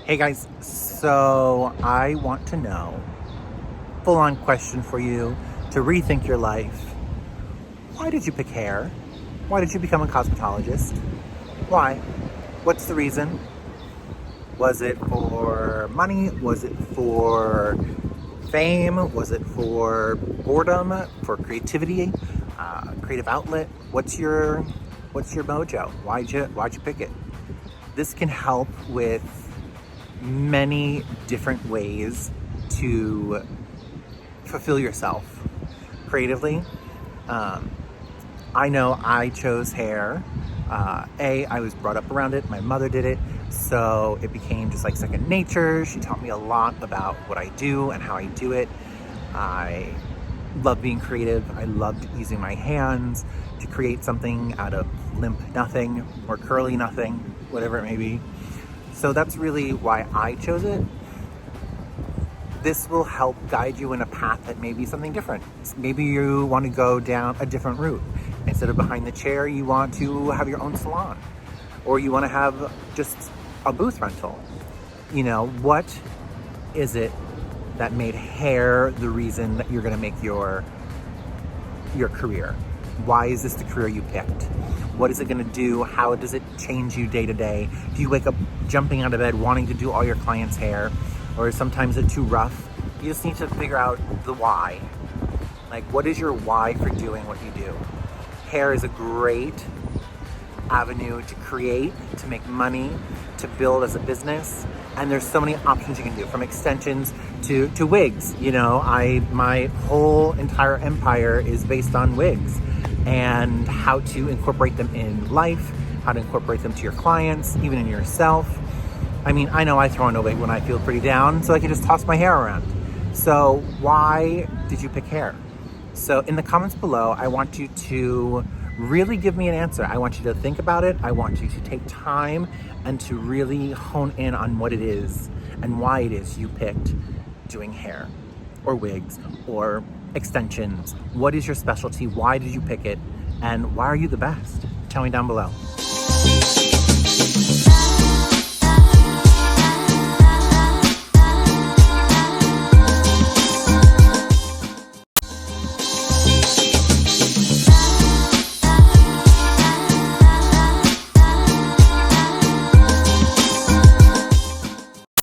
Hey guys, so I want to know, full on question for you to rethink your life. Why did you pick hair? Why did you become a cosmetologist? Why? What's the reason? Was it for money? Was it for fame? Was it for boredom? For creativity? Creative outlet? What's your mojo? Why'd you pick it? This can help with many different ways to fulfill yourself creatively. I know I chose hair. I was brought up around it. My mother did it. So it became just like second nature. She taught me a lot about what I do and how I do it. I love being creative. I loved using my hands to create something out of limp nothing or curly nothing, whatever it may be. So that's really why I chose it. This will help guide you in a path that may be something different. Maybe you want to go down a different route. Instead of behind the chair, you want to have your own salon. Or you want to have just a booth rental. You know, what is it that made hair the reason that you're going to make your career? Why is this the career you picked? What is it going to do? How does it change you day to day? Do you wake up jumping out of bed wanting to do all your clients' hair? Or sometimes it's too rough? You just need to figure out the why. Like, what is your why for doing what you do? Hair is a great avenue to create, to make money, to build as a business. And there's so many options you can do, from extensions to wigs. You know, my whole entire empire is based on wigs and how to incorporate them in life, how to incorporate them to your clients, even in yourself. I mean, I know I throw on a wig when I feel pretty down, so I can just toss my hair around. So why did you pick hair? So in the comments below, I want you to really give me an answer. I want you to think about it. I want you to take time and to really hone in on what it is and why it is you picked doing hair or wigs or extensions. What is your specialty? Why did you pick it? And why are you the best? Tell me down below.